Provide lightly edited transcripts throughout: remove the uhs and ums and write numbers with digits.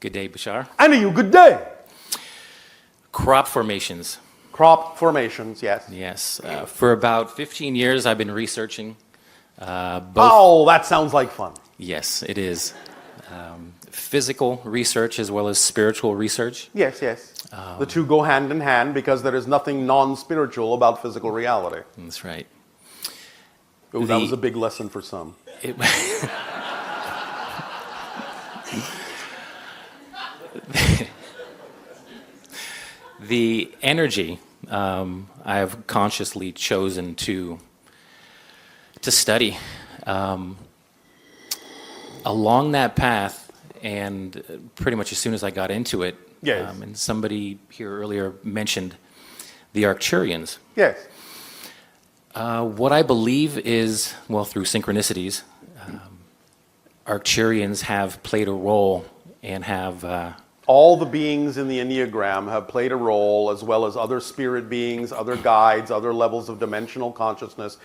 Good day, Bashar. And to you, good day. Crop formations. Crop formations, yes. Yes. For about 15 years, I've been researching both. Oh, that sounds like fun. Yes, it is. Physical research as well as spiritual research. Yes, yes. The two go hand in hand because there is nothing non-spiritual about physical reality. That's right. Ooh, that was a big lesson for some. The energy I have consciously chosen to study along that path, and pretty much as soon as I got into it, yes. And somebody here earlier mentioned the Arcturians. Yes. What I believe is, well, through synchronicities, Arcturians have played a role and have... all the beings in the Enneagram have played a role, as well as other spirit beings, other guides, other levels of dimensional consciousness,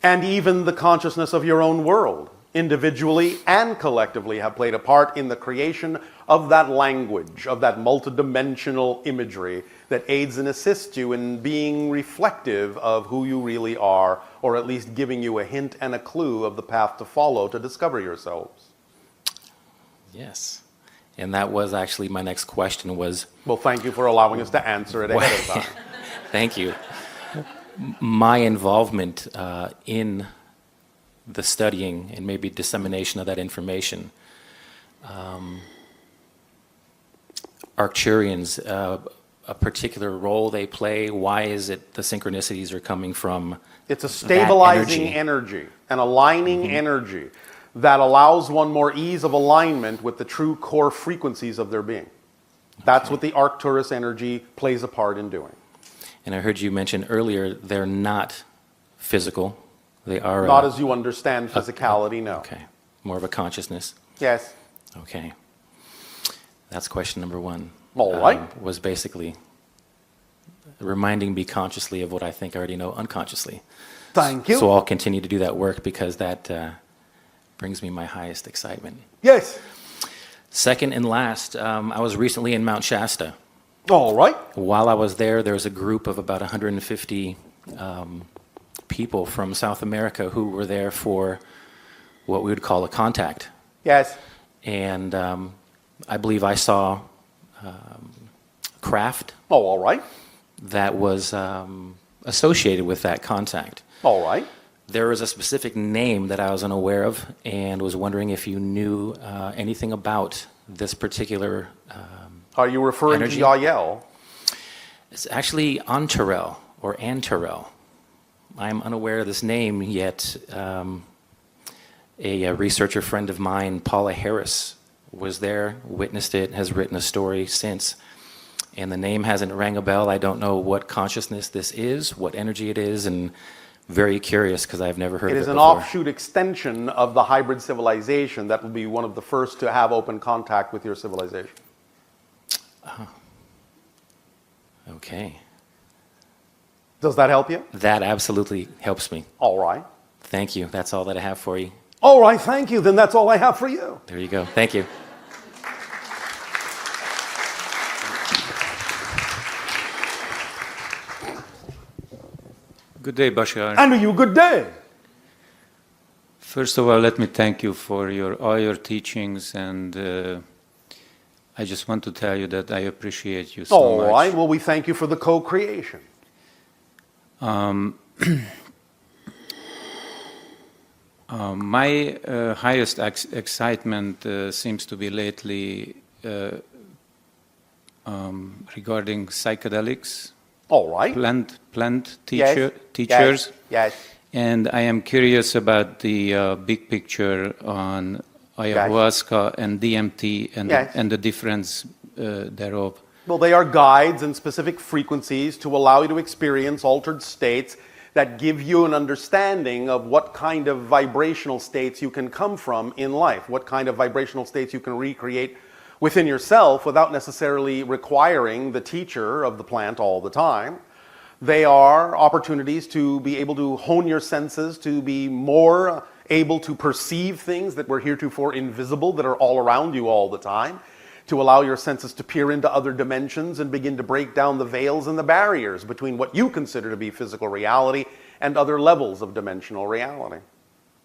and even the consciousness of your own world, individually and collectively, have played a part in the creation of that language, of that multidimensional imagery that aids and assists you in being reflective of who you really are, or at least giving you a hint and a clue of the path to follow to discover yourselves. Yes. And that was actually my next question was... Well, thank you for allowing us to answer it ahead of time. Thank you. My involvement in the studying and maybe dissemination of that information. Arcturians, a particular role they play, why is it the synchronicities are coming from? It's a stabilizing energy, an aligning energy that allows one more ease of alignment with the true core frequencies of their being. That's what the Arcturus energy plays a part in doing. And I heard you mention earlier, they're not physical. They are... Not as you understand physicality, no. Okay. More of a consciousness. Yes. Okay. That's question number one. All right. Was basically reminding me consciously of what I think I already know unconsciously. Thank you. So I'll continue to do that work because that brings me my highest excitement. Yes. Second and last, I was recently in Mount Shasta. All right. While I was there was a group of about 150 people from South America who were there for what we would call a contact. Yes. And I believe I saw craft. Oh, all right. That was associated with that contact. All right. There was a specific name that I was unaware of and was wondering if you knew anything about this particular Are you referring energy? to Yael? It's actually Antarel or Antarel. I'm unaware of this name yet. A researcher friend of mine, Paula Harris, was there, witnessed it, has written a story since. And the name hasn't rang a bell. I don't know what consciousness this is, what energy it is, and very curious because I've never heard of it before. It is an offshoot extension of the hybrid civilization that will be one of the first to have open contact with your civilization. Oh. Okay. Does that help you? That absolutely helps me. All right. Thank you. That's all that I have for you. All right, thank you. Then that's all I have for you. There you go. Thank you. Good day, Bashar. And to you, good day. First of all, let me thank you for all your teachings, and I just want to tell you that I appreciate you so much. All right. Well, we thank you for the co-creation. My highest excitement seems to be lately regarding psychedelics. All right. Plant Yes. teachers. Yes. And I am curious about the big picture on ayahuasca and DMT and the difference thereof. Well, they are guides and specific frequencies to allow you to experience altered states that give you an understanding of what kind of vibrational states you can come from in life, what kind of vibrational states you can recreate within yourself without necessarily requiring the teacher of the plant all the time. They are opportunities to be able to hone your senses, to be more able to perceive things that were heretofore invisible, that are all around you all the time, to allow your senses to peer into other dimensions and begin to break down the veils and the barriers between what you consider to be physical reality and other levels of dimensional reality.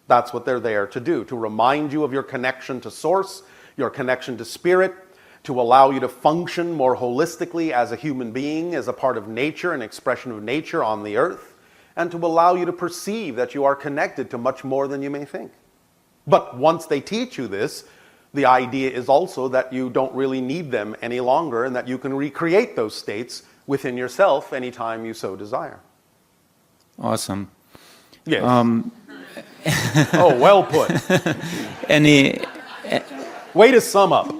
That's what they're there to do, to remind you of your connection to Source, your connection to Spirit, to allow you to function more holistically as a human being, as a part of nature, an expression of nature on the earth, and to allow you to perceive that you are connected to much more than you may think. But once they teach you this, the idea is also that you don't really need them any longer and that you can recreate those states within yourself anytime you so desire. Awesome. Yes. Oh, well put. Way to sum up.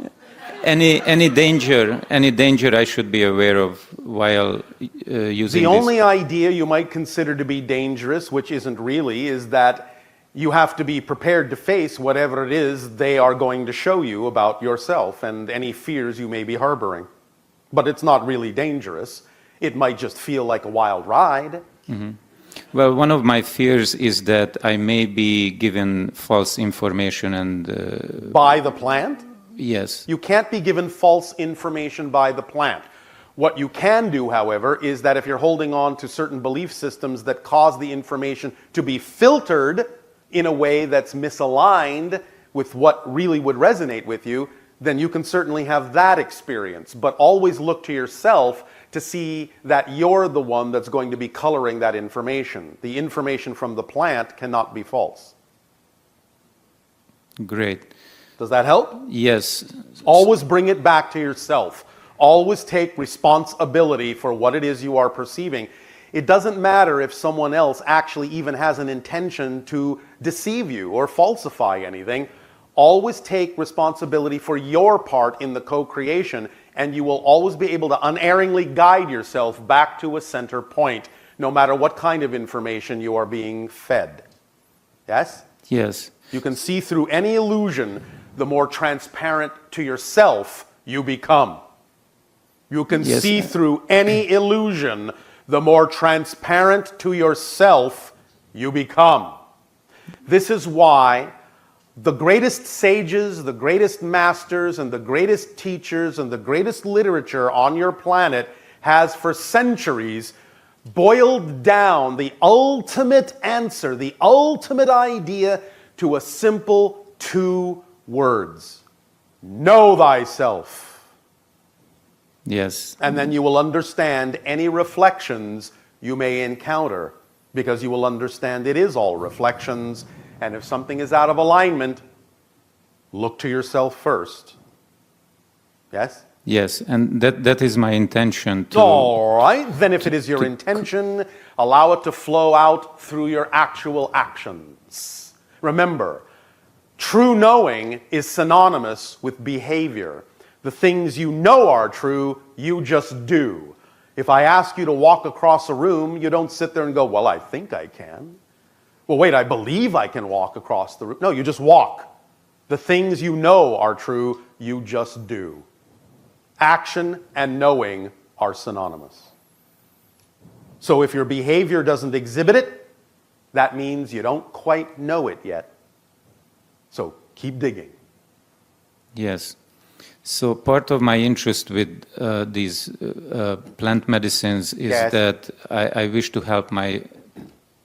Any danger I should be aware of while using The this? only idea you might consider to be dangerous, which isn't really, is that you have to be prepared to face whatever it is they are going to show you about yourself and any fears you may be harboring. But it's not really dangerous. It might just feel like a wild ride. Mm-hmm. Well, one of my fears is that I may be given false information and... By the plant? Yes. You can't be given false information by the plant. What you can do, however, is that if you're holding on to certain belief systems that cause the information to be filtered in a way that's misaligned with what really would resonate with you, then you can certainly have that experience. But always look to yourself to see that you're the one that's going to be coloring that information. The information from the plant cannot be false. Great. Does that help? Yes. Always bring it back to yourself. Always take responsibility for what it is you are perceiving. It doesn't matter if someone else actually even has an intention to deceive you or falsify anything. Always take responsibility for your part in the co-creation, and you will always be able to unerringly guide yourself back to a center point, no matter what kind of information you are being fed. Yes? Yes. You can see through any illusion, the more transparent to yourself you become. You can see through any illusion, the more transparent to yourself you become. This is why the greatest sages, the greatest masters, and the greatest teachers, and the greatest literature on your planet has for centuries boiled down the ultimate answer, the ultimate idea to a simple 2 words. Know thyself. Yes. And then you will understand any reflections you may encounter, because you will understand it is all reflections, and if something is out of alignment, look to yourself first. Yes? Yes, and that is my intention to... All right, then if it is your intention, allow it to flow out through your actual actions. Remember, true knowing is synonymous with behavior. The things you know are true, you just do. If I ask you to walk across a room, you don't sit there and go, well, I think I can. Well, wait, I believe I can walk across the room. No, you just walk. The things you know are true, you just do. Action and knowing are synonymous. So if your behavior doesn't exhibit it, that means you don't quite know it yet. So keep digging. Yes. So part of my interest with these plant medicines is that I wish to help my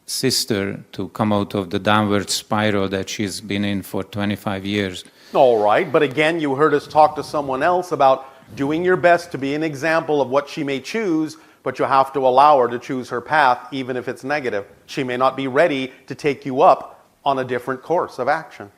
sister to come out of the downward spiral that she's been in for 25 years. All right, but again, you heard us talk to someone else about doing your best to be an example of what she may choose, but you have to allow her to choose her path, even if it's negative. She may not be ready to take you up on a different course of action.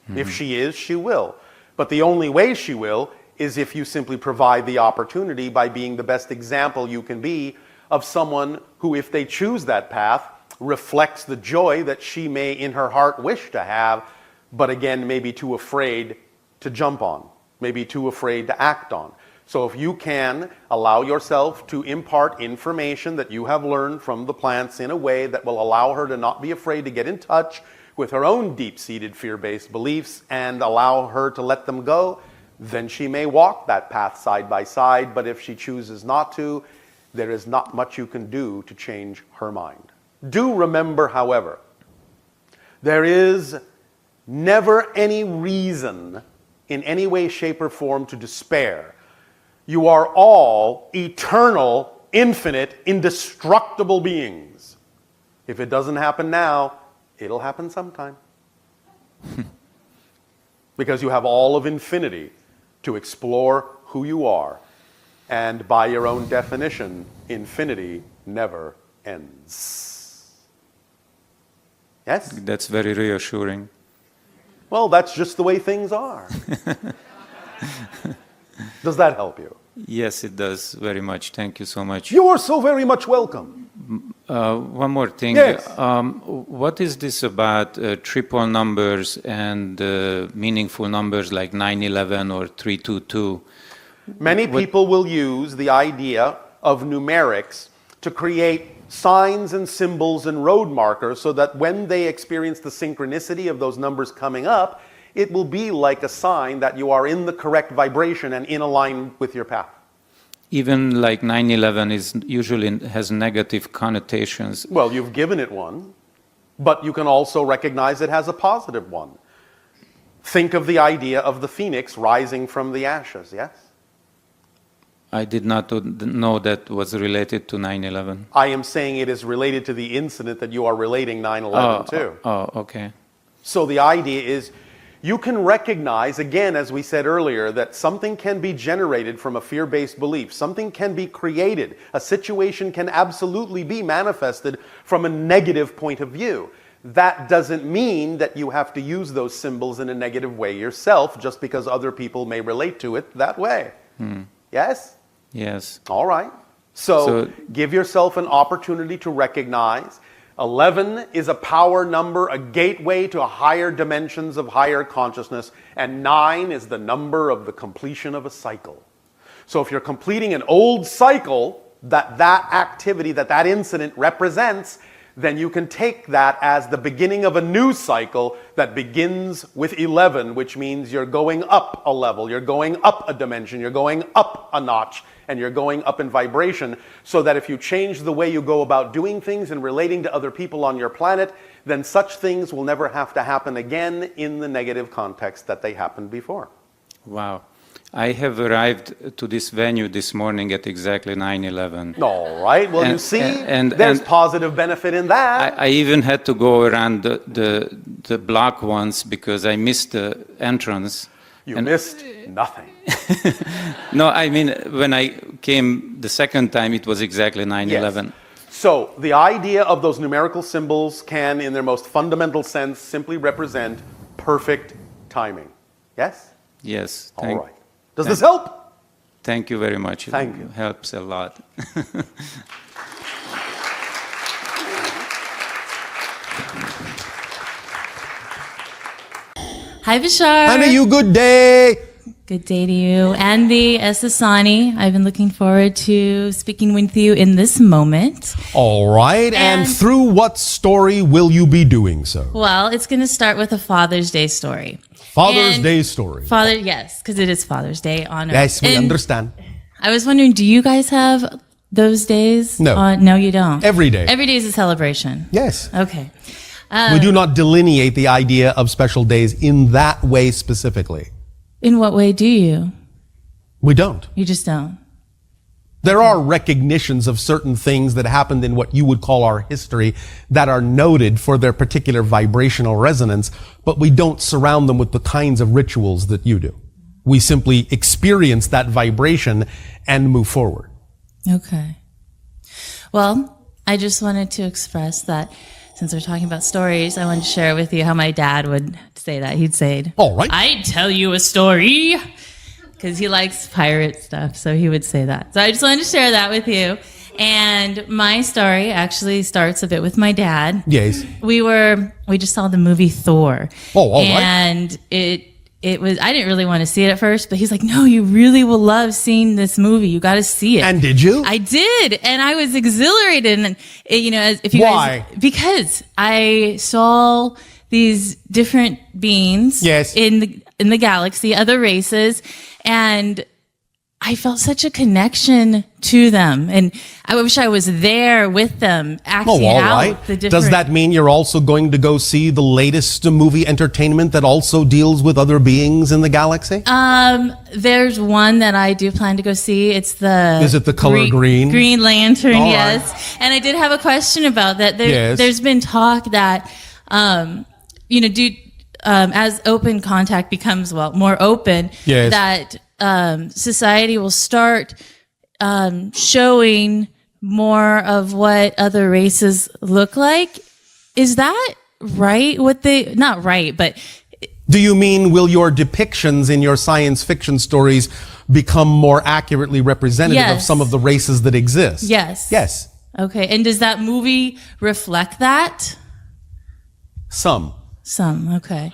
Mm-hmm. If she is, she will. But the only way she will is if you simply provide the opportunity by being the best example you can be of someone who, if they choose that path, reflects the joy that she may in her heart wish to have, but again, may be too afraid to jump on, maybe too afraid to act on. So if you can allow yourself to impart information that you have learned from the plants in a way that will allow her to not be afraid to get in touch with her own deep-seated fear-based beliefs and allow her to let them go, then she may walk that path side by side, but if she chooses not to, there is not much you can do to change her mind. Do remember, however, there is never any reason in any way, shape, or form to despair. You are all eternal, infinite, indestructible beings. If it doesn't happen now, it'll happen sometime. Because you have all of infinity to explore who you are. And by your own definition, infinity never ends. Yes? That's very reassuring. Well, that's just the way things are. Does that help you? Yes, it does very much. Thank you so much. You are so very much welcome. One more thing. Yes. What is this about triple numbers and meaningful numbers like 911 or 322? Many people will use the idea of numerics to create signs and symbols and road markers so that when they experience the synchronicity of those numbers coming up, it will be like a sign that you are in the correct vibration and in line with your path. Even like 911 is usually has negative connotations. Well, you've given it one, but you can also recognize it has a positive one. Think of the idea of the phoenix rising from the ashes, yes? I did not know that was related to 911. I am saying it is related to the incident that you are relating 9/11 to. Oh, okay. So the idea is you can recognize, again, as we said earlier, that something can be generated from a fear-based belief. Something can be created. A situation can absolutely be manifested from a negative point of view. That doesn't mean that you have to use those symbols in a negative way yourself just because other people may relate to it that way. Yes? Yes. All right. So give yourself an opportunity to recognize 11 is a power number, a gateway to higher dimensions of higher consciousness, and 9 is the number of the completion of a cycle. So if you're completing an old cycle that activity, that incident represents, then you can take that as the beginning of a new cycle that begins with 11, which means you're going up a level, you're going up a dimension, you're going up a notch, and you're going up in vibration, so that if you change the way you go about doing things and relating to other people on your planet, then such things will never have to happen again in the negative context that they happened before. Wow. I have arrived to this venue this morning at exactly 9:11. All right. Well, you see, there's positive benefit in that. I even had to go around the block once because I missed the entrance. You missed nothing. No, I mean, when I came the second time, it was exactly 9/11. Yes. So the idea of those numerical symbols can, in their most fundamental sense, simply represent perfect timing. Yes? Yes. All right. Does this help? Thank you very much. Thank you. It helps a lot. Hi, Bashar. Honey, you good day. Good day to you. Andy Esasani, I've been looking forward to speaking with you in this moment. All right. And through what story will you be doing so? Well, it's going to start with a Father's Day story. Father's Day story. Yes, because it is Father's Day on Earth. Yes, we understand. I was wondering, do you guys have those days? No. No, you don't. Every day. Every day is a celebration. Yes. Okay. We do not delineate the idea of special days in that way specifically. In what way do you? We don't. You just don't. There are recognitions of certain things that happened in what you would call our history that are noted for their particular vibrational resonance, but we don't surround them with the kinds of rituals that you do. We simply experience that vibration and move forward. Okay. Well, I just wanted to express that since we're talking about stories, I wanted to share with you how my dad would say that. He'd say, all right, I'd tell you a story. Because he likes pirate stuff, so he would say that. So I just wanted to share that with you. And my story actually starts a bit with my dad. Yes. We just saw the movie Thor. Oh, all right. And it was, I didn't really want to see it at first, but he's like, no, you really will love seeing this movie. You got to see it. And did you? I did. And I was exhilarated. And, if you Why? guys, because I saw these different beings yes. in the galaxy, other races. And I felt such a connection to them, and I wish I was there with them acting Oh, all out right. the different. Does that mean you're also going to go see the latest movie entertainment that also deals with other beings in the galaxy? There's one that I do plan to go see. It's the Is it the color green? Green Lantern, All yes. And I did have a question about that. Yes. There's been talk that, as open contact becomes more open, Yes. that society will start showing more of what other races look like. Is that right? Not right, but Do you mean, will your depictions in your science fiction stories become more accurately representative of Yes. some of the races that exist? yes. Yes. Okay. And does that movie reflect that? Some. Some. Okay.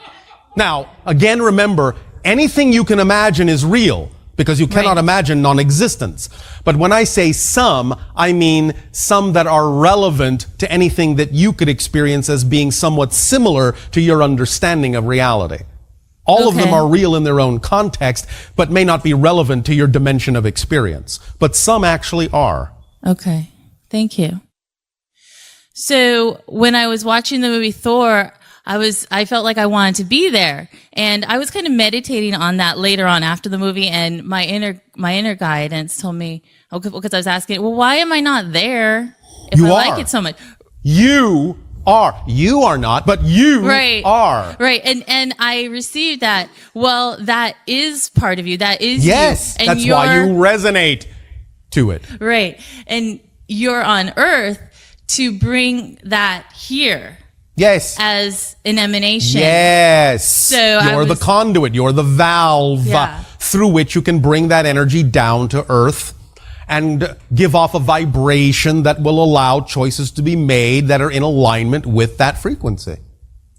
Now, again, remember, anything you can imagine is real because you cannot Right. imagine non-existence. But when I say some, I mean some that are relevant to anything that you could experience as being somewhat similar to your understanding of reality. All of them Okay. are real in their own context, but may not be relevant to your dimension of experience. But some actually are. Okay. Thank you. So when I was watching the movie Thor, I felt like I wanted to be there, and I was kind of meditating on that later on after the movie, and my inner guidance told me, because I was asking, well, why am I not there if You I are. like it so much? You are. You are not, but you Right. are. Right. And I received that. Well, that is part of you. That is Yes. you. And That's why you resonate to it. Right. And you're on Earth to bring that here Yes. as an emanation. Yes. So I you're the was- conduit. You're the valve Yeah. through which you can bring that energy down to earth and give off a vibration that will allow choices to be made that are in alignment with that frequency.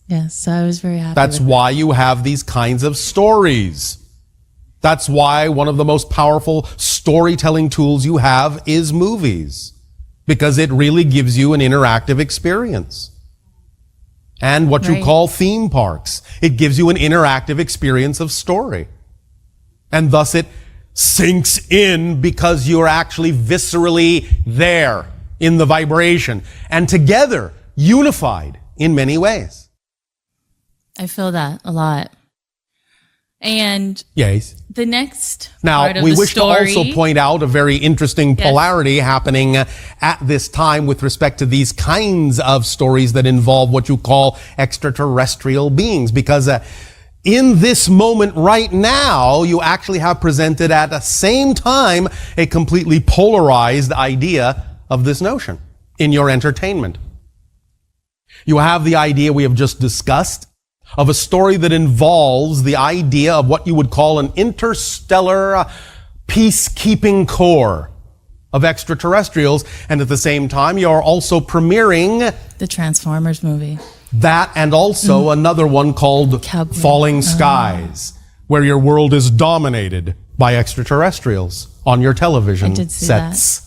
Yes. So I was very happy. That's with why you have these kinds of stories. That's why one of the most powerful storytelling tools you have is movies, because it really gives you an interactive experience. And what you Right. call theme parks. It gives you an interactive experience of story. And thus it sinks in because you're actually viscerally there in the vibration and together, unified in many ways. I feel that a lot. And Yes. the next Now, part of we the wish story, to also point out a very interesting Yes. polarity happening at this time with respect to these kinds of stories that involve what you call extraterrestrial beings. Because in this moment right now, you actually have presented at the same time a completely polarized idea of this notion in your entertainment. You have the idea we have just discussed of a story that involves the idea of what you would call an interstellar peacekeeping corps of extraterrestrials. And at the same time, you're also premiering the Transformers movie. that and also another one called Cowboy. Falling Skies, where your world is dominated by extraterrestrials on your television I did see sets.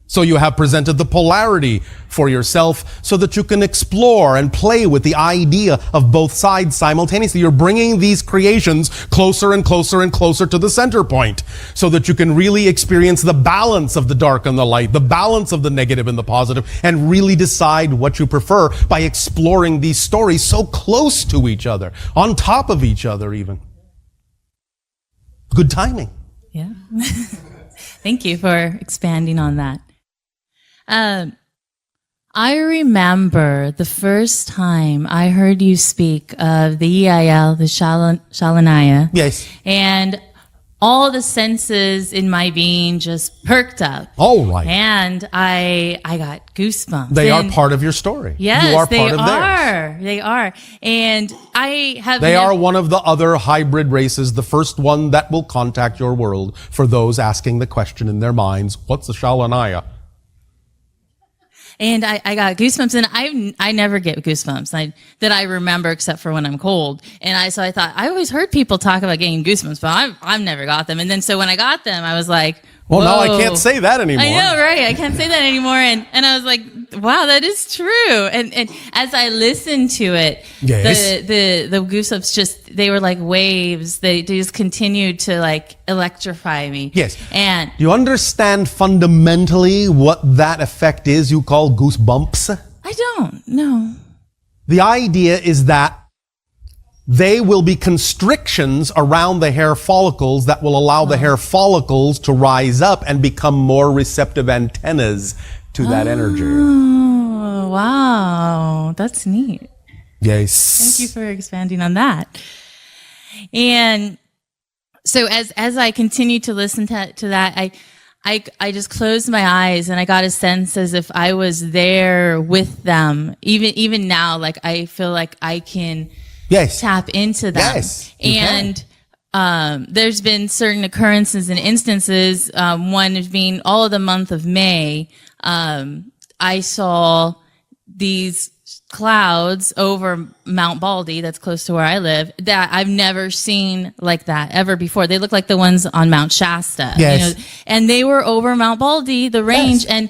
So you have presented the polarity for yourself so that you can explore and play with the idea of both sides simultaneously. You're bringing these creations closer and closer and closer to the center point so that you can really experience the balance of the dark and the light, the balance of the negative and the positive, and really decide what you prefer by exploring these stories so close to each other, on top of each other even. Good timing. Yeah. Thank you for expanding on that. I remember the first time I heard you speak of the EIL, the Shalanaya. Yes. And all the senses in my being just perked up. All right. And I got goosebumps. They are And part of your story. Yes, you are they part of theirs. are. They are. And I have They are one of the other hybrid races, the first one that will contact your world for those asking the question in their minds, what's a Shalanaya? And I got goosebumps, and I never get goosebumps that I remember except for when I'm cold. And so I thought, I always heard people talk about getting goosebumps, but I've never got them. And then so when I got them, I was like, Well, now I whoa. can't say that anymore. I know, right? I can't say that anymore. And I was like, wow, that is true. And as I listened to it, Yes. the goosebumps just, they were like waves. They just continued to like electrify me. Yes. And Do you understand fundamentally what that effect is you call goosebumps? I don't know. The idea is that they will be constrictions around the hair follicles that will allow the hair follicles to rise up and become more receptive antennas to that energy. Oh, wow. That's neat. Yes. Thank you for expanding on that. And so as I continued to listen to that, I just closed my eyes and I got a sense as if I was there with them. Even now, like I feel like I can tap into them. Yes, you And there's been certain occurrences and instances, one being all of the month of May, I saw these clouds over Mount Baldy, that's close to where I live, that I've never seen like that ever before. They look like the ones on Mount Shasta. Yes. And they were over Mount Baldy, the range, and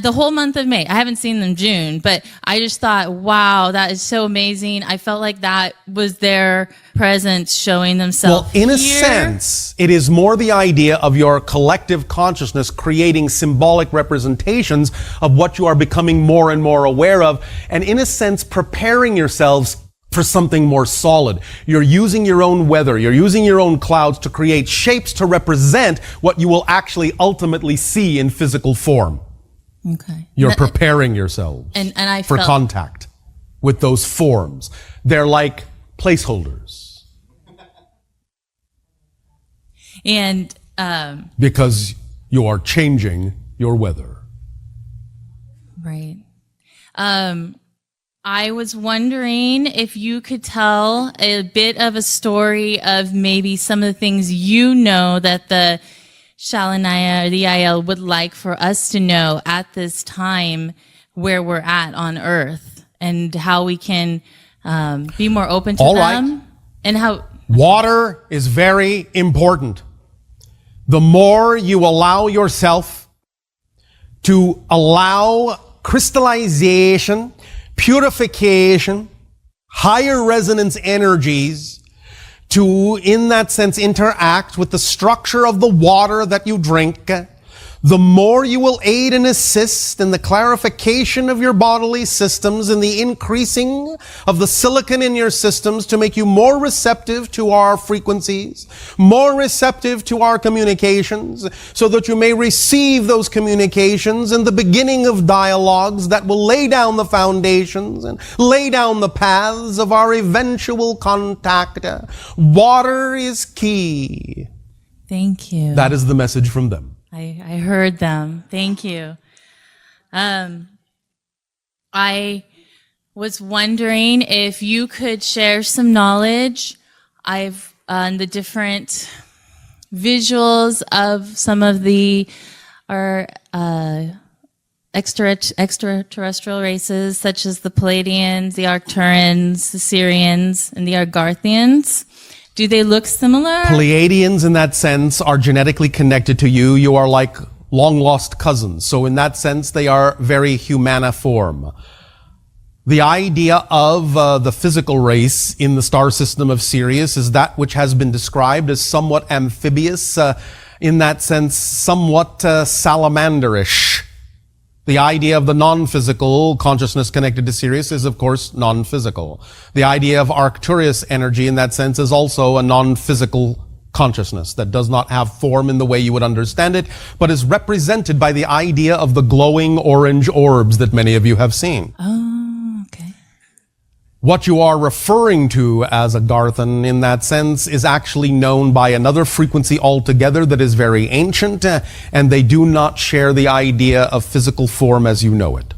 the whole month of May. I haven't seen them June, but I just thought, wow, that is so amazing. I felt like that was their presence showing themselves. Well, in a here. sense, it is more the idea of your collective consciousness creating symbolic representations of what you are becoming more and more aware of, and in a sense, preparing yourselves for something more solid. You're using your own weather, you're using your own clouds to create shapes to represent what you will actually ultimately see in physical form. Okay. You're preparing yourselves and I for felt, contact with those forms. They're like placeholders. And because you are changing your weather. right. I was wondering if you could tell a bit of a story of maybe some of the things you know that the Shalanaya or the IL would like for us to know at this time where we're at on Earth, and how we can be more open to All right. them. And how Water is very important. The more you allow yourself to allow crystallization, purification, higher resonance energies to, in that sense, interact with the structure of the water that you drink, the more you will aid and assist in the clarification of your bodily systems and the increasing of the silicon in your systems to make you more receptive to our frequencies, more receptive to our communications, so that you may receive those communications in the beginning of dialogues that will lay down the foundations and lay down the paths of our eventual contact. Water is key. Thank you. That is the message from them. I heard them. Thank you. I was wondering if you could share some knowledge on the different visuals of some of our extraterrestrial races, such as the Palladians, the Arcturians, the Syrians, and the Argarthians. Do they look similar? Pleiadians, in that sense, are genetically connected to you. You are like long-lost cousins. So in that sense, they are very humaniform. The idea of the physical race in the star system of Sirius is that which has been described as somewhat amphibious, in that sense, somewhat salamanderish. The idea of the non-physical consciousness connected to Sirius is, of course, non-physical. The idea of Arcturus energy in that sense is also a non-physical consciousness that does not have form in the way you would understand it, but is represented by the idea of the glowing orange orbs that many of you have seen. Oh, okay. What you are referring to as a Garthan in that sense is actually known by another frequency altogether that is very ancient, and they do not share the idea of physical form as you know it.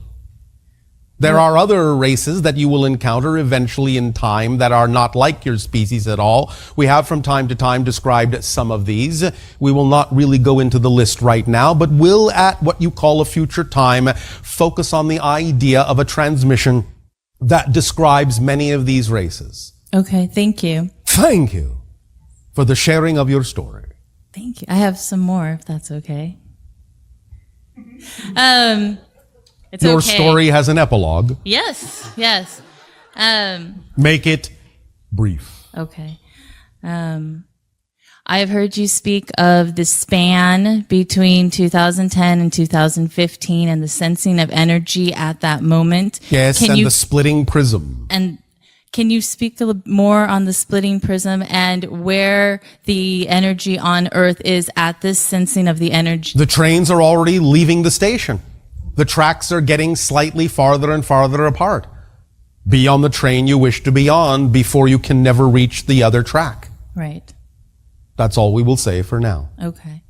There are other races that you will encounter eventually in time that are not like your species at all. We have from time to time described some of these. We will not really go into the list right now, but will at what you call a future time focus on the idea of a transmission that describes many of these races. Okay, thank you. Thank you for the sharing of your story. Thank you. I have some more, if that's okay. It's Your okay. story has an epilogue. Yes, yes. Make it brief. Okay. I have heard you speak of the span between 2010 and 2015 and the sensing of energy at that moment. Yes, and the splitting prism. And can you speak a little more on the splitting prism and where the energy on Earth is at this sensing of the energy? The trains are already leaving the station. The tracks are getting slightly farther and farther apart. Be on the train you wish to be on before you can never reach the other track. Right. That's all we will say for now. Okay.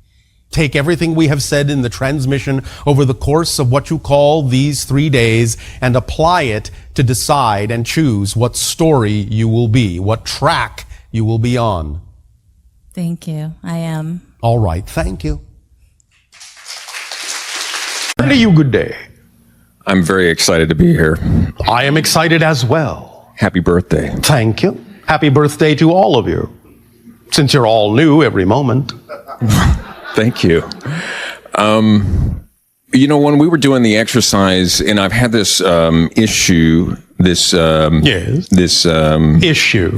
Take everything we have said in the transmission over the course of what you call these 3 days and apply it to decide and choose what story you will be, what track you will be on. Thank you. I am. All right. Thank you. And to you, good day. I'm very excited to be here. I am excited as well. Happy birthday. Thank you. Happy birthday to all of you. Since you're all new every moment. Thank you. When we were doing the exercise, and I've had this issue, this Issue.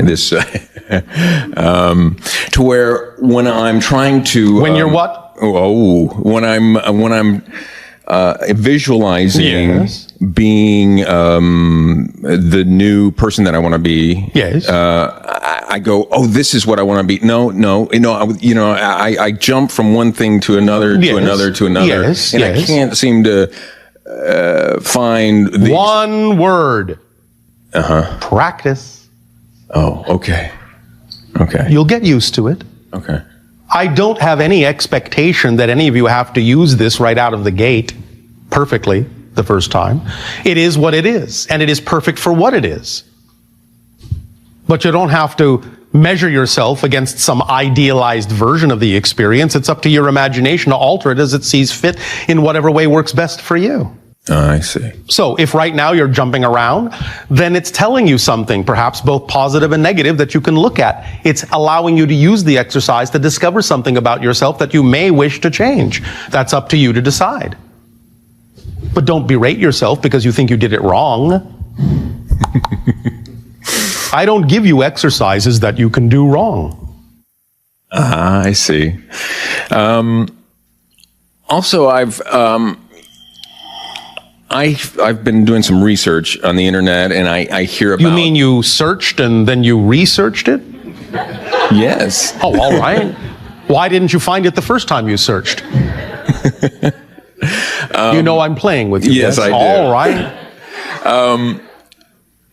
To where when I'm trying to When you're what? when I'm visualizing Yes. being the new person that I want to be. Yes. I go, oh, this is what I want to be. No, I jump from one thing to another, Yes. to another, to another, Yes, and I yes. can't seem to find the One word. Practice. Oh, okay, You'll get used to it. okay. I don't have any expectation that any of you have to use this right out of the gate perfectly the first time. It is what it is, and it is perfect for what it is. But you don't have to measure yourself against some idealized version of the experience. It's up to your imagination to alter it as it sees fit in whatever way works best for you. I see. So if right now you're jumping around, then it's telling you something, perhaps both positive and negative, that you can look at. It's allowing you to use the exercise to discover something about yourself that you may wish to change. That's up to you to decide. But don't berate yourself because you think you did it wrong. I don't give you exercises that you can do wrong. I see. Also, I've been doing some research on the internet, and I hear about. You mean you searched and then you researched it? Yes. Oh, all right. Why didn't you find it the first time you searched? You know I'm playing with you. Yes, I do. All right.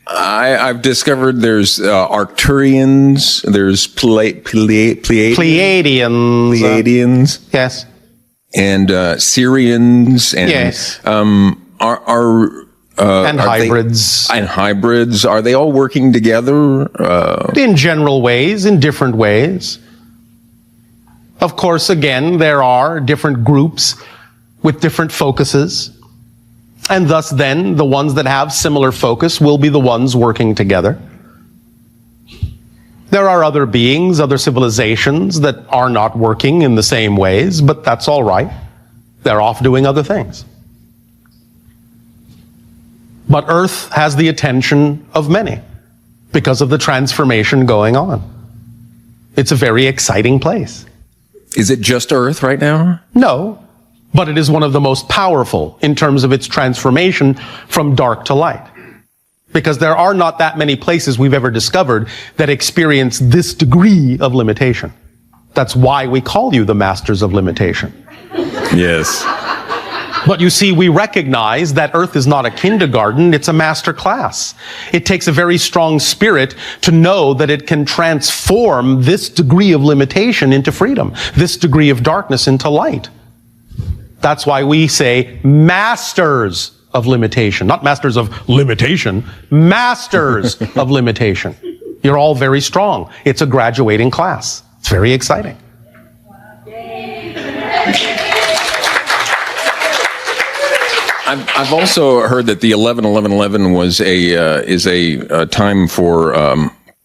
I've discovered there's Arcturians, there's Pleiadians, Yes. and Syrians, and Yes. and hybrids. And hybrids. Are they all working together? In general ways, in different ways. Of course, again, there are different groups with different focuses. And thus then, the ones that have similar focus will be the ones working together. There are other beings, other civilizations that are not working in the same ways, but that's all right. They're off doing other things. But Earth has the attention of many because of the transformation going on. It's a very exciting place. Is it just Earth right now? No, but it is one of the most powerful in terms of its transformation from dark to light. Because there are not that many places we've ever discovered that experience this degree of limitation. That's why we call you the masters of limitation. Yes. But you see, we recognize that Earth is not a kindergarten, it's a master class. It takes a very strong spirit to know that it can transform this degree of limitation into freedom, this degree of darkness into light. That's why we say masters of limitation, not masters of limitation, masters of limitation. You're all very strong. It's a graduating class. It's very exciting. I've also heard that the 11-11-11 was is a time for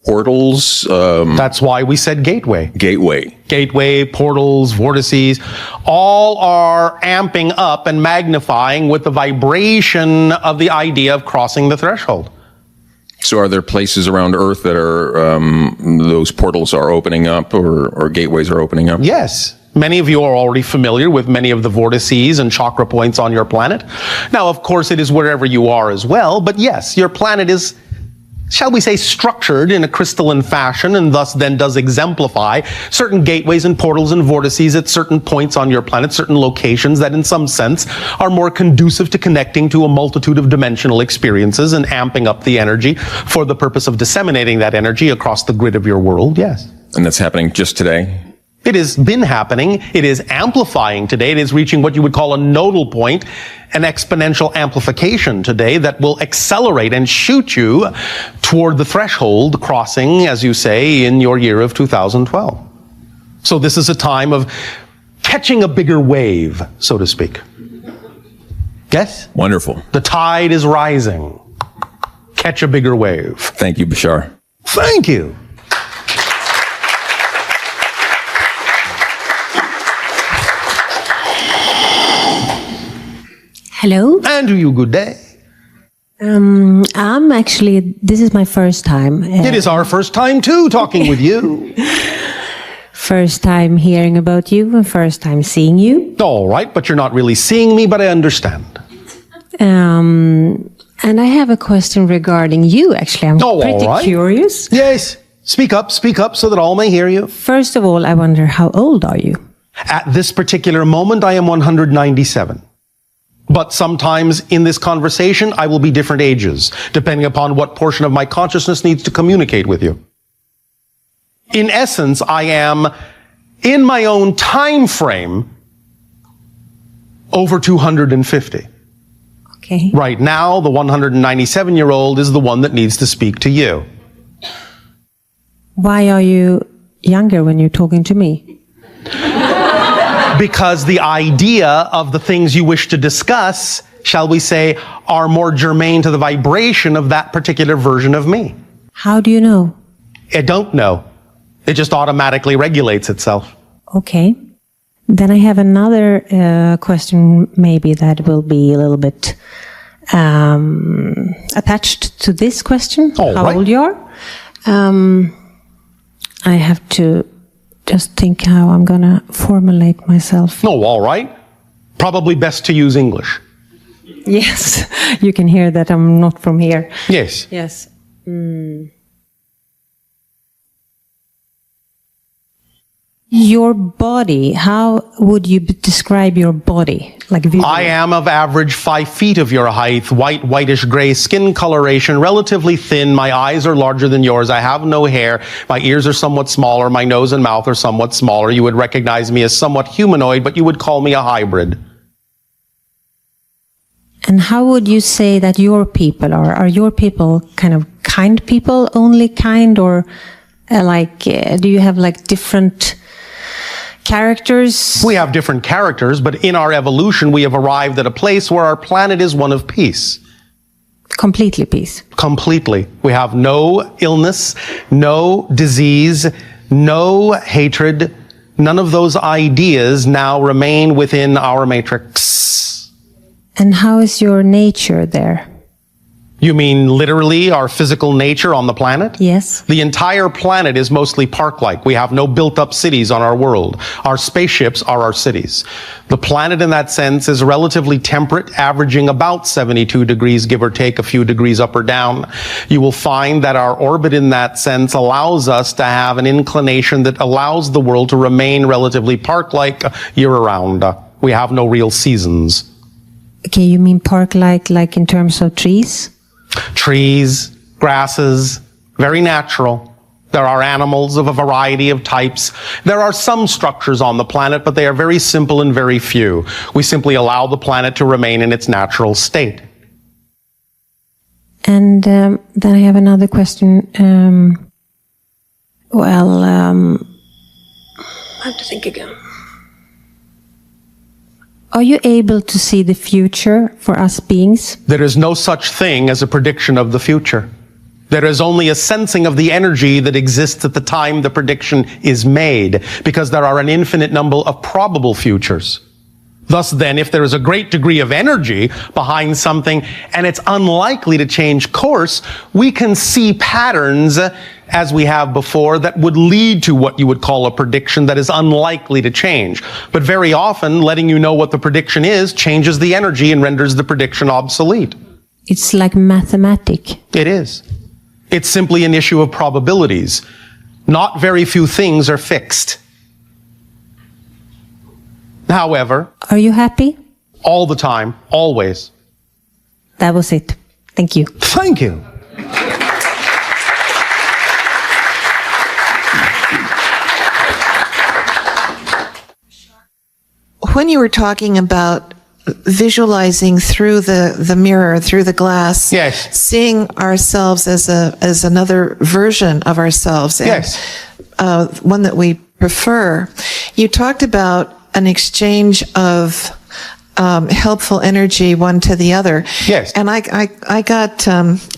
portals, That's why we said gateway. gateway. Gateway, portals, vortices, all are amping up and magnifying with the vibration of the idea of crossing the threshold. So are there places around Earth that are, those portals are opening up or gateways are opening up? Yes. Many of you are already familiar with many of the vortices and chakra points on your planet. Now, of course, it is wherever you are as well, but yes, your planet is, shall we say, structured in a crystalline fashion and thus then does exemplify certain gateways and portals and vortices at certain points on your planet, certain locations that in some sense are more conducive to connecting to a multitude of dimensional experiences and amping up the energy for the purpose of disseminating that energy across the grid of your world, yes. And that's happening just today? It has been happening. It is amplifying today. It is reaching what you would call a nodal point, an exponential amplification today that will accelerate and shoot you toward the threshold crossing, as you say, in your year of 2012. So this is a time of catching a bigger wave, so to speak. Yes? Wonderful. The tide is rising. Catch a bigger wave. Thank you, Bashar. Thank you. Hello. And you, good day. I'm actually, this is my first time. It is our first time too talking with you. First time hearing about you and first time seeing you. All right, but you're not really seeing me, but I understand. And I have a question regarding you, actually. I'm Oh, all pretty right. curious. Yes, speak up so that all may hear you. First of all, I wonder, how old are you? At this particular moment, I am 197. But sometimes in this conversation, I will be different ages, depending upon what portion of my consciousness needs to communicate with you. In essence, I am, in my own time frame, over 250. Okay. Right now, the 197-year-old is the one that needs to speak to you. Why are you younger when you're talking to me? Because the idea of the things you wish to discuss, shall we say, are more germane to the vibration of that particular version of me. How do you know? I don't know. It just automatically regulates itself. Okay. Then I have another question, maybe that will be a little bit attached to this question. All how right. old you are? I have to just think how I'm going to formulate myself. Oh, all right. Probably best to use English. Yes, you can hear that I'm not from here. Yes. Yes. Your body, how would you describe your body? Like visually? I am of average 5 feet of your height, white, whitish gray skin coloration, relatively thin. My eyes are larger than yours. I have no hair. My ears are somewhat smaller. My nose and mouth are somewhat smaller. You would recognize me as somewhat humanoid, but you would call me a hybrid. And how would you say that your people are? Are your people kind of kind people, only kind, or do you have like different characters? We have different characters, but in our evolution, we have arrived at a place where our planet is one of peace. Completely peace. Completely. We have no illness, no disease, no hatred. None of those ideas now remain within our matrix. And how is your nature there? You mean literally our physical nature on the planet? Yes. The entire planet is mostly park-like. We have no built-up cities on our world. Our spaceships are our cities. The planet in that sense is relatively temperate, averaging about 72 degrees, give or take a few degrees up or down. You will find that our orbit in that sense allows us to have an inclination that allows the world to remain relatively park-like year-round. We have no real seasons. Okay, you mean park-like, like in terms of trees? Trees, grasses, very natural. There are animals of a variety of types. There are some structures on the planet, but they are very simple and very few. We simply allow the planet to remain in its natural state. And then I have another question. I have to think again. Are you able to see the future for us beings? There is no such thing as a prediction of the future. There is only a sensing of the energy that exists at the time the prediction is made, because there are an infinite number of probable futures. Thus then, if there is a great degree of energy behind something and it's unlikely to change course, we can see patterns, as we have before, that would lead to what you would call a prediction that is unlikely to change. But very often, letting you know what the prediction is changes the energy and renders the prediction obsolete. It's like mathematics. It is. It's simply an issue of probabilities. Not very few things are fixed. However, Are you happy? all the time, always. That was it. Thank you. Thank you. When you were talking about visualizing through the mirror, through the glass, Yes. seeing ourselves as another version of ourselves, and, Yes. one that we prefer, you talked about an exchange of helpful energy one to the other. Yes. And I got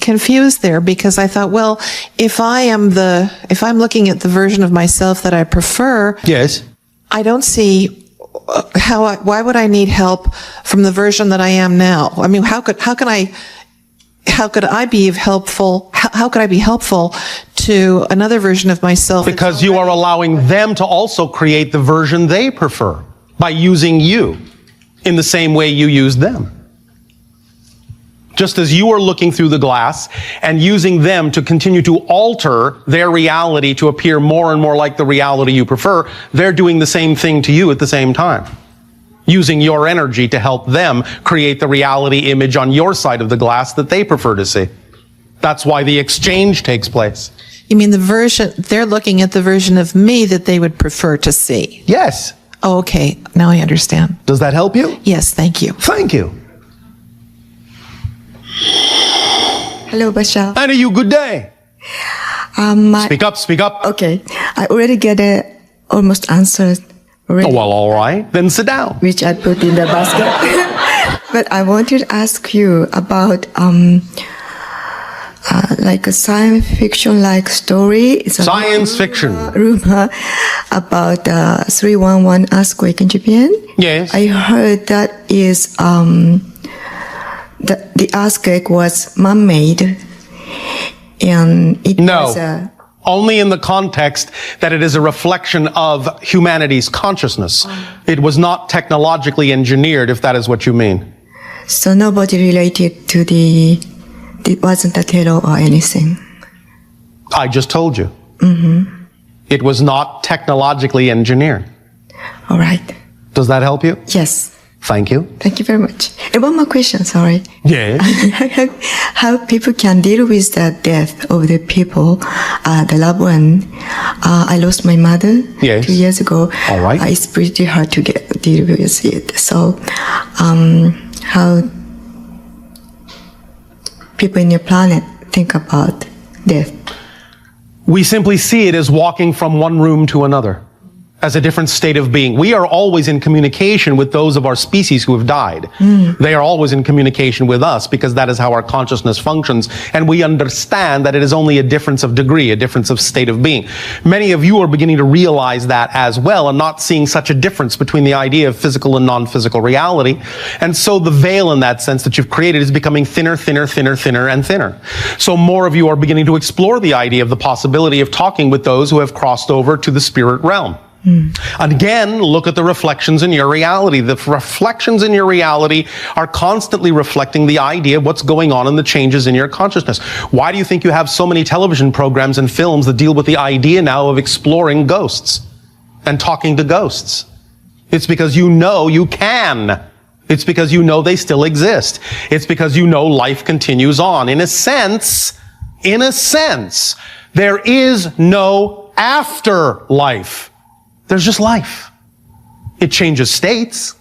confused there, because I thought, well, if I'm looking at the version of myself that I prefer, Yes. I don't see why would I need help from the version that I am now? I mean, how could I be helpful? How could I be helpful to another version of myself? Because you are allowing them to also create the version they prefer by using you in the same way you use them. Just as you are looking through the glass and using them to continue to alter their reality to appear more and more like the reality you prefer, they're doing the same thing to you at the same time, using your energy to help them create the reality image on your side of the glass that they prefer to see. That's why the exchange takes place. You mean they're looking at the version of me that they would prefer to see? Yes. Oh, okay. Now I understand. Does that help you? Yes, thank you. Thank you. Hello, Bashar. And you, good day. Speak up, speak up. Okay, I already get almost answered already, Oh, well, all right. Then sit down. which I put in the basket. But I wanted to ask you about like a science fiction-like story. It's a Science fiction. rumor about 311 earthquake in Japan. Yes. I heard that is the earthquake was man-made, and it was No. Only in the context that it is a reflection of humanity's consciousness. It was not technologically engineered, if that is what you mean. so nobody related to it wasn't a terror or anything. I just told you. It was not technologically engineered. All right. Does that help you? Yes. Thank you. Thank you very much. And one more question, sorry. Yes. How people can deal with the death of the people, the loved one. I lost my mother Yes. 2 years ago. All right. It's pretty hard to deal with it. So, how people in your planet think about death? We simply see it as walking from one room to another, as a different state of being. We are always in communication with those of our species who have died. They are always in communication with us, because that is how our consciousness functions, and we understand that it is only a difference of degree, a difference of state of being. Many of you are beginning to realize that as well, and not seeing such a difference between the idea of physical and non-physical reality. And so the veil in that sense that you've created is becoming thinner, thinner, thinner, thinner, and thinner. So more of you are beginning to explore the idea of the possibility of talking with those who have crossed over to the spirit realm. Again, look at the reflections in your reality. The reflections in your reality are constantly reflecting the idea of what's going on in the changes in your consciousness. Why do you think you have so many television programs and films that deal with the idea now of exploring ghosts and talking to ghosts? It's because you know you can. It's because you know they still exist. It's because you know life continues on. In a sense, there is no afterlife. There's just life. It changes states,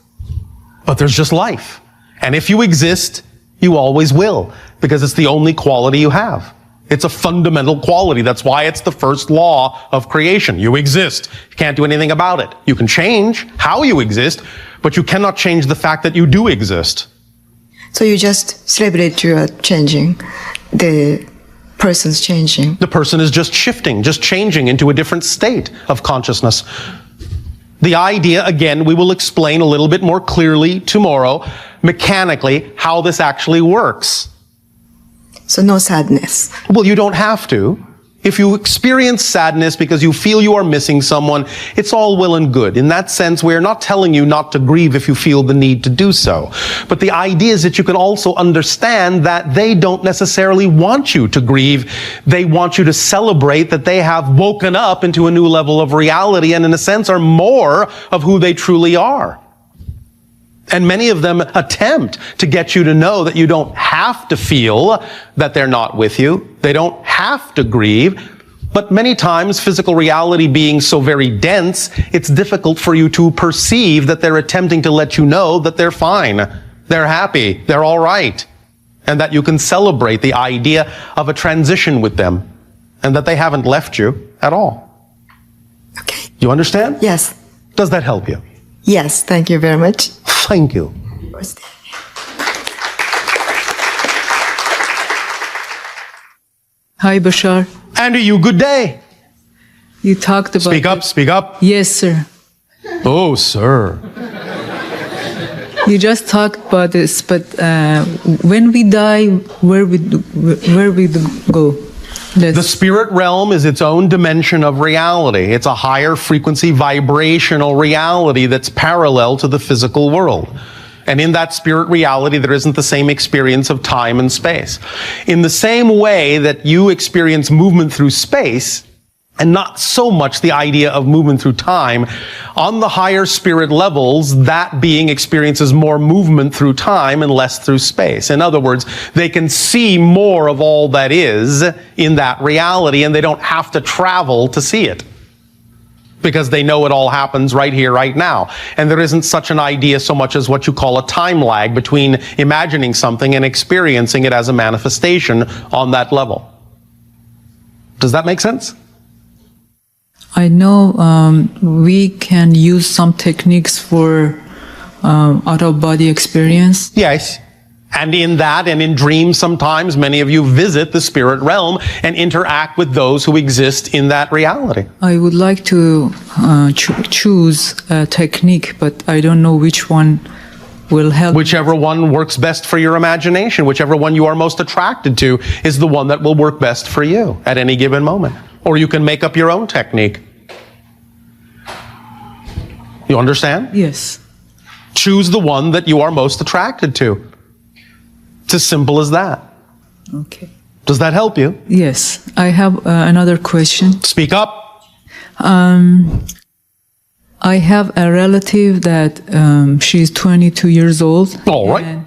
but there's just life. And if you exist, you always will, because it's the only quality you have. It's a fundamental quality. That's why it's the first law of creation. You exist. You can't do anything about it. You can change how you exist, but you cannot change the fact that you do exist. So you just celebrate your changing the person's changing. The person is just shifting, just changing into a different state of consciousness. The idea, again, we will explain a little bit more clearly tomorrow, mechanically, how this actually works. So no sadness. Well, you don't have to. If you experience sadness because you feel you are missing someone, it's all well and good. In that sense, we are not telling you not to grieve if you feel the need to do so. But the idea is that you can also understand that they don't necessarily want you to grieve. They want you to celebrate that they have woken up into a new level of reality and in a sense are more of who they truly are. And many of them attempt to get you to know that you don't have to feel that they're not with you. They don't have to grieve. But many times, physical reality being so very dense, it's difficult for you to perceive that they're attempting to let you know that they're fine, they're happy, they're all right, and that you can celebrate the idea of a transition with them, and that they haven't left you at all. Okay. You understand? Yes. Does that help you? Yes. Thank you very much. Thank you. Hi, Bashar. And to you, good day. You talked about... Speak up, speak up. Yes, sir. Oh, sir. You just talked about this, but when we die, where we go? The spirit realm is its own dimension of reality. It's a higher frequency vibrational reality that's parallel to the physical world. And in that spirit reality, there isn't the same experience of time and space. In the same way that you experience movement through space, and not so much the idea of movement through time, on the higher spirit levels, that being experiences more movement through time and less through space. In other words, they can see more of all that is in that reality, and they don't have to travel to see it, because they know it all happens right here, right now. And there isn't such an idea so much as what you call a time lag between imagining something and experiencing it as a manifestation on that level. Does that make sense? I know we can use some techniques for out-of-body experience. Yes. And in that and in dreams sometimes, many of you visit the spirit realm and interact with those who exist in that reality. I would like to choose a technique, but I don't know which one will help. Whichever one works best for your imagination, whichever one you are most attracted to is the one that will work best for you at any given moment. Or you can make up your own technique. You understand? Yes. Choose the one that you are most attracted to. It's as simple as that. Okay. Does that help you? Yes. I have another question. Speak up. I have a relative that she's 22 years old. All right.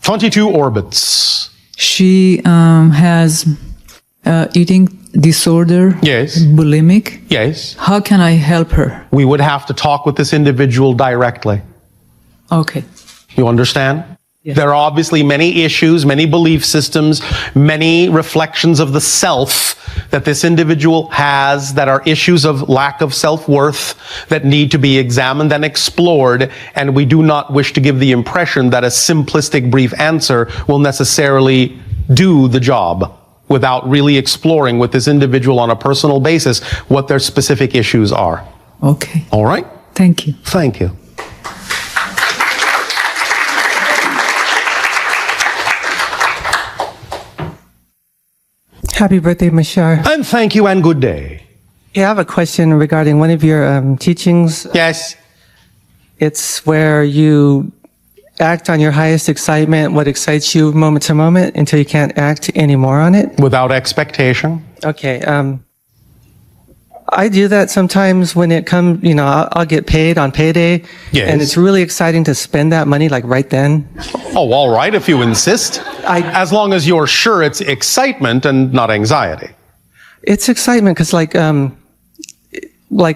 22 orbits. She has eating disorder. Yes. Bulimic. Yes. How can I help her? We would have to talk with this individual directly. Okay. You understand? Yes. There are obviously many issues, many belief systems, many reflections of the self that this individual has that are issues of lack of self-worth that need to be examined and explored, and we do not wish to give the impression that a simplistic brief answer will necessarily do the job without really exploring with this individual on a personal basis what their specific issues are. Okay. All right? Thank you. Thank you. Happy birthday, Bashar. And thank you and good day. Yeah, I have a question regarding one of your teachings. Yes. It's where you act on your highest excitement, what excites you moment to moment, until you can't act anymore on it. Without expectation. Okay. I do that sometimes when it comes, I'll get paid on payday. Yes. And it's really exciting to spend that money like right then. Oh, all right, if you insist. As long as you're sure it's excitement and not anxiety. It's excitement because like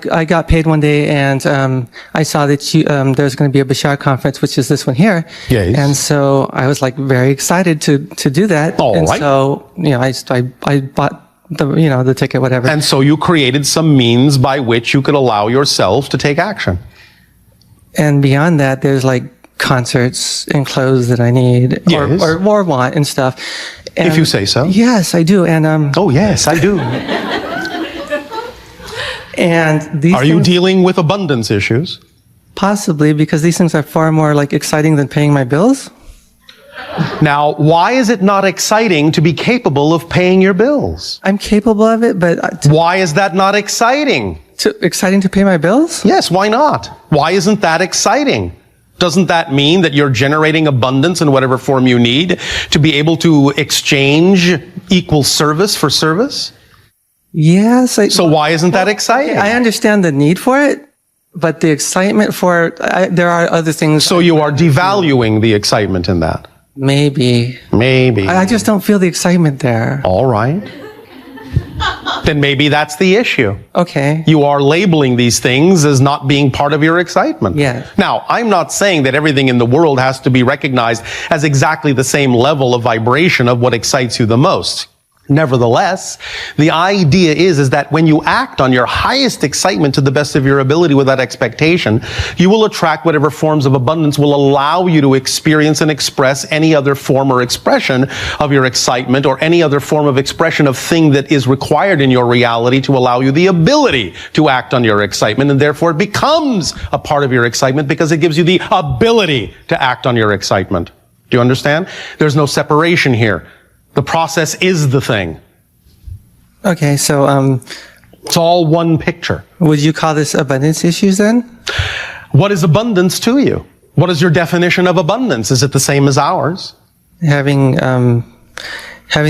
I got paid one day and I saw that there's going to be a Bashar conference, which is this one here. Yes. And so I was like very excited to do that. All and right. so, I bought the ticket, whatever. And so you created some means by which you could allow yourself to take action. And beyond that, there's like concerts and clothes that I need Yes. or want and stuff. If you say so. Yes, I do. And Oh, yes, I do. and these Are you things- dealing with abundance issues? Possibly, because these things are far more like exciting than paying my bills. Now, why is it not exciting to be capable of paying your bills? I'm capable of it, but Why is that not exciting? exciting to pay my bills? Yes, why not? Why isn't that exciting? Doesn't that mean that you're generating abundance in whatever form you need to be able to exchange equal service for service? Yes. So why isn't that exciting? I understand the need for it, but the excitement for it, there are other things. So you are devaluing the excitement in that? Maybe. Maybe. I just don't feel the excitement there. All right. Then maybe that's the issue. Okay. You are labeling these things as not being part of your excitement. Yeah. Now, I'm not saying that everything in the world has to be recognized as exactly the same level of vibration of what excites you the most. Nevertheless, the idea is that when you act on your highest excitement to the best of your ability without expectation, you will attract whatever forms of abundance will allow you to experience and express any other form or expression of your excitement or any other form of expression of thing that is required in your reality to allow you the ability to act on your excitement, and therefore it becomes a part of your excitement because it gives you the ability to act on your excitement. Do you understand? There's no separation here. The process is the thing. Okay, so It's all one picture. would you call this abundance issues then? What is abundance to you? What is your definition of abundance? Is it the same as ours? Having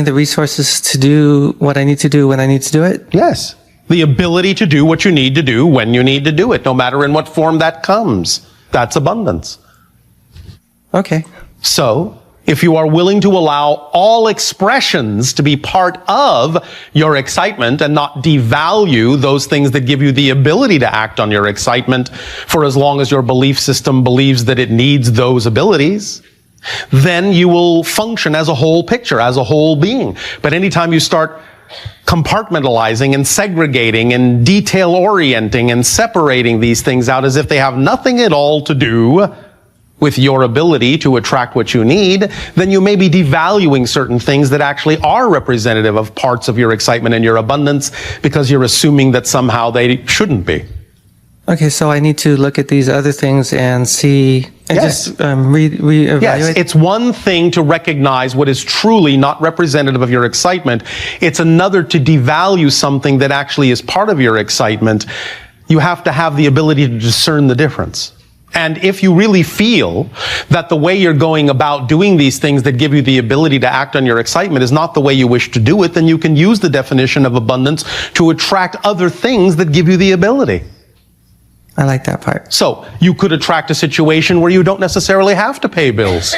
the resources to do what I need to do when I need to do it? Yes. The ability to do what you need to do when you need to do it, no matter in what form that comes. That's abundance. Okay. So, if you are willing to allow all expressions to be part of your excitement and not devalue those things that give you the ability to act on your excitement for as long as your belief system believes that it needs those abilities, then you will function as a whole picture, as a whole being. But anytime you start compartmentalizing and segregating and detail orienting and separating these things out as if they have nothing at all to do with your ability to attract what you need, then you may be devaluing certain things that actually are representative of parts of your excitement and your abundance because you're assuming that somehow they shouldn't be. Okay, so I need to look at these other things and see, and Yes. just reevaluate. Yes, it's one thing to recognize what is truly not representative of your excitement. It's another to devalue something that actually is part of your excitement. You have to have the ability to discern the difference. And if you really feel that the way you're going about doing these things that give you the ability to act on your excitement is not the way you wish to do it, then you can use the definition of abundance to attract other things that give you the ability. I like that part. So you could attract a situation where you don't necessarily have to pay bills.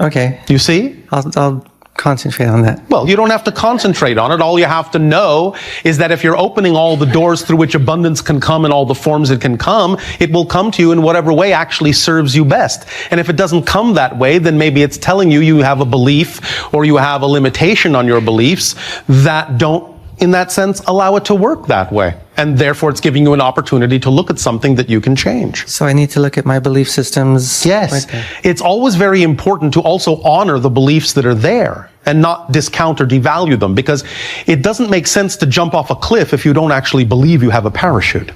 Okay, You see? I'll concentrate on that. Well, you don't have to concentrate on it. All you have to know is that if you're opening all the doors through which abundance can come in all the forms it can come, it will come to you in whatever way actually serves you best. And if it doesn't come that way, then maybe it's telling you you have a belief or you have a limitation on your beliefs that don't, in that sense, allow it to work that way. And therefore, it's giving you an opportunity to look at something that you can change. So I need to look at my belief systems. Yes. Right there. It's always very important to also honor the beliefs that are there and not discount or devalue them, because it doesn't make sense to jump off a cliff if you don't actually believe you have a parachute.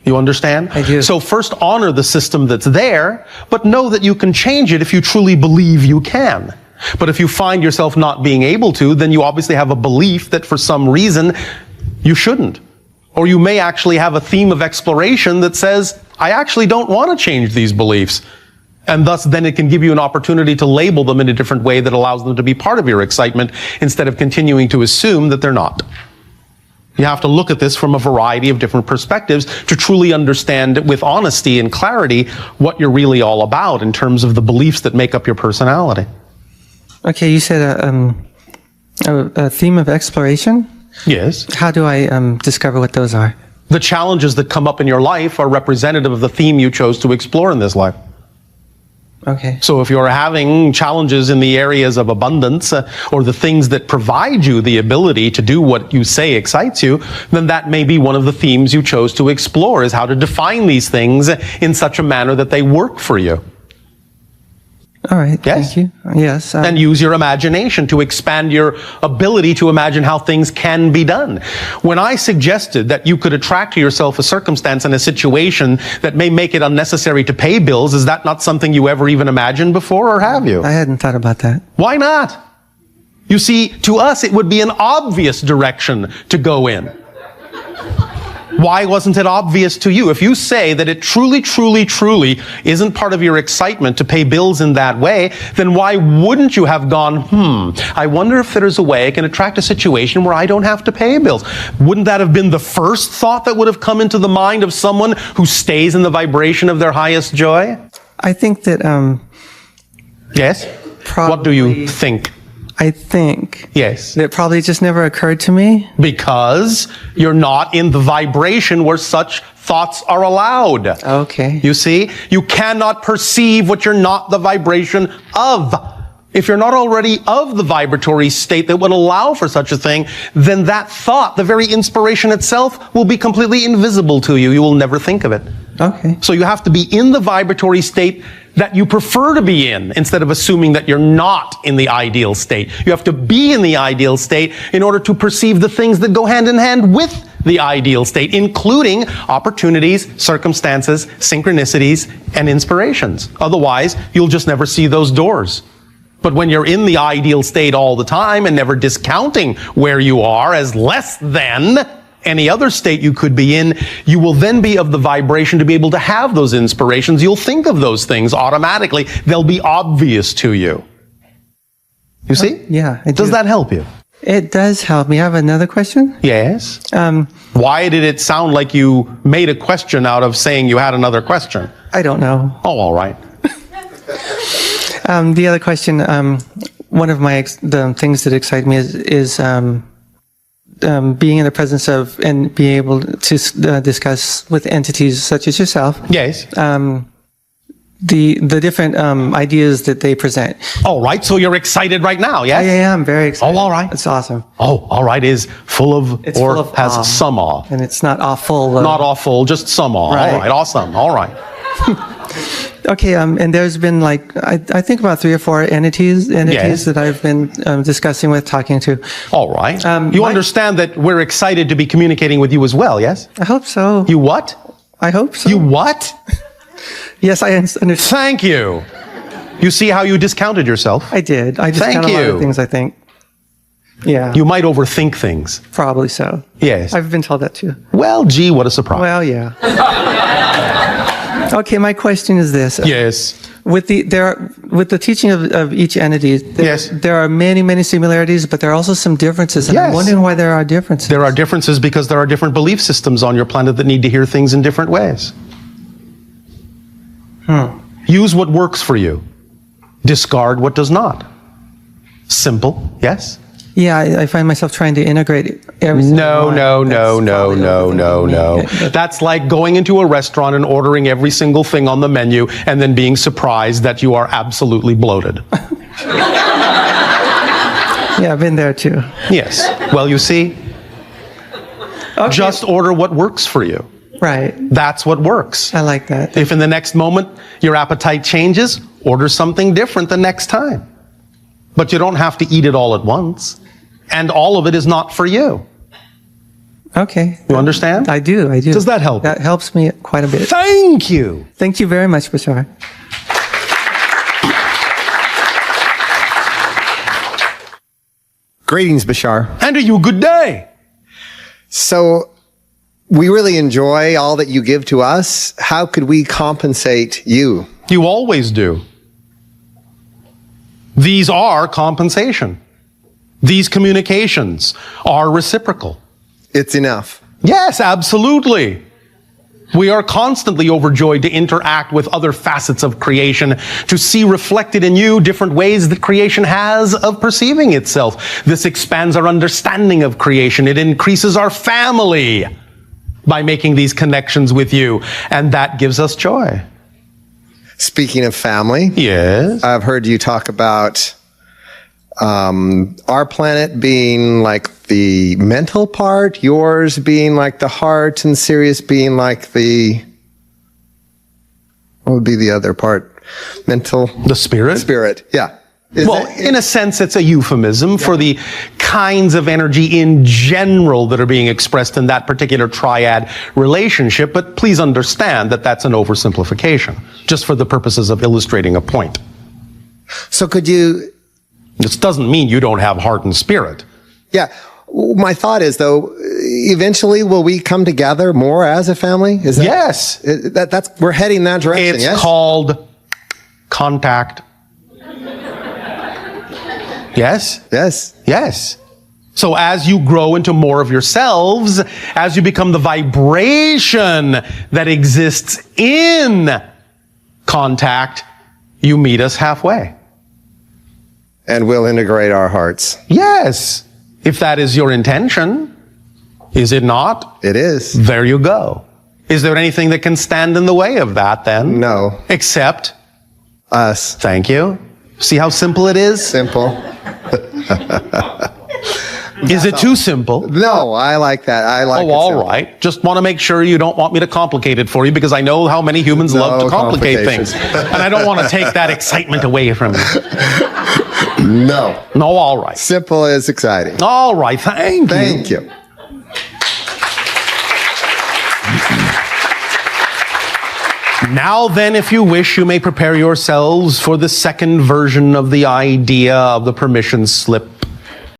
You understand? I do. So first honor the system that's there, but know that you can change it if you truly believe you can. But if you find yourself not being able to, then you obviously have a belief that for some reason you shouldn't. Or you may actually have a theme of exploration that says, I actually don't want to change these beliefs. And thus, then it can give you an opportunity to label them in a different way that allows them to be part of your excitement instead of continuing to assume that they're not. You have to look at this from a variety of different perspectives to truly understand with honesty and clarity what you're really all about in terms of the beliefs that make up your personality. Okay, you said a theme of exploration? Yes. How do I discover what those are? The challenges that come up in your life are representative of the theme you chose to explore in this life. Okay. So if you're having challenges in the areas of abundance or the things that provide you the ability to do what you say excites you, then that may be one of the themes you chose to explore, is how to define these things in such a manner that they work for you. All right. Yes? Thank you. Yes. And use your imagination to expand your ability to imagine how things can be done. When I suggested that you could attract to yourself a circumstance and a situation that may make it unnecessary to pay bills, is that not something you ever even imagined before, or have you? I hadn't thought about that. Why not? You see, to us, it would be an obvious direction to go in. Why wasn't it obvious to you? If you say that it truly, truly, truly isn't part of your excitement to pay bills in that way, then why wouldn't you have gone, I wonder if there's a way I can attract a situation where I don't have to pay bills? Wouldn't that have been the first thought that would have come into the mind of someone who stays in the vibration of their highest joy? I think that, Yes? What do you think? I think Yes. that probably just never occurred to me. Because you're not in the vibration where such thoughts are allowed. Okay. You see? You cannot perceive what you're not the vibration of. If you're not already of the vibratory state that would allow for such a thing, then that thought, the very inspiration itself, will be completely invisible to you. You will never think of it. Okay. So you have to be in the vibratory state that you prefer to be in, instead of assuming that you're not in the ideal state. You have to be in the ideal state in order to perceive the things that go hand in hand with the ideal state, including opportunities, circumstances, synchronicities, and inspirations. Otherwise, you'll just never see those doors. But when you're in the ideal state all the time and never discounting where you are as less than any other state you could be in, you will then be of the vibration to be able to have those inspirations. You'll think of those things automatically. They'll be obvious to you. You see? Yeah. Does that help you? It does help me. I have another question. Yes. Why did it sound like you made a question out of saying you had another question? I don't know. Oh, all right. The other question, one of the things that excite me is being in the presence of and being able to discuss with entities such as yourself. Yes. The different ideas that they present. All right. So you're excited right now, yes? I am very excited. Oh, all right. It's awesome. Oh, all right. Is full of It's or full of has awe. some awe. And it's not awful. Not awful, just some awe. Right. All right. Awesome. All right. Okay, and there's been like, I think about 3 or 4 entities Yes. that I've been discussing with, talking to. All right. You understand that we're excited to be communicating with you as well, yes? I hope so. You what? I hope so. You what? Yes, I understand. Thank you. You see how you discounted yourself? I did. I Thank discounted a lot you. of things, I think. Yeah. You might overthink things. Probably so. Yes. I've been told that too. Well, gee, what a surprise. Well, yeah. Okay, my question is this. Yes. With the teaching of each entity, Yes. there are many, many similarities, but there are also some differences. And I'm Yes. wondering why there are differences. There are differences because there are different belief systems on your planet that need to hear things in different ways. Use what works for you. Discard what does not. Simple, yes? Yeah, I find myself trying to integrate everything. No. That's like going into a restaurant and ordering every single thing on the menu and then being surprised that you are absolutely bloated. Yeah, I've been there too. Yes. Well, you see, just order what works for you. Right. That's what works. I like that. If in the next moment your appetite changes, order something different the next time. But you don't have to eat it all at once. And all of it is not for you. Okay. You understand? I do. Does that help? That helps me quite a bit. Thank you. Thank you very much, Bashar. Greetings, Bashar. And to you, good day. So, we really enjoy all that you give to us. How could we compensate you? You always do. These are compensation. These communications are reciprocal. It's enough. Yes, absolutely. We are constantly overjoyed to interact with other facets of creation, to see reflected in you different ways that creation has of perceiving itself. This expands our understanding of creation. It increases our family by making these connections with you, and that gives us joy. Speaking of family, yes, I've heard you talk about our planet being like the mental part, yours being like the heart, and Sirius being like the, what would be the other part? mental. The spirit? Spirit, yeah. In a sense, it's a euphemism for the kinds of energy in general that are being expressed in that particular triad relationship, but please understand that that's an oversimplification, just for the purposes of illustrating a point. So could you... This doesn't mean you don't have heart and spirit. Yeah. My thought is, though, eventually will we come together more as a family? Is that, yes. That's we're heading that direction, It's yes? called contact. Yes? Yes. Yes. So as you grow into more of yourselves, as you become the vibration that exists in contact, you meet us halfway. And we'll integrate our hearts. Yes. If that is your intention. Is it not? It is. There you go. Is there anything that can stand in the way of that then? No. Except? Us. Thank you. See how simple it is? Simple. Is it too simple? No, I like that. I like it. All simple. right. Just want to make sure you don't want me to complicate it for you because I know how many humans love to complicate things. And I don't want to take that excitement away from you. No. No, all right. Simple is exciting. All right. Thank you. Thank you. Now then, if you wish, you may prepare yourselves for the second version of the idea of the permission slip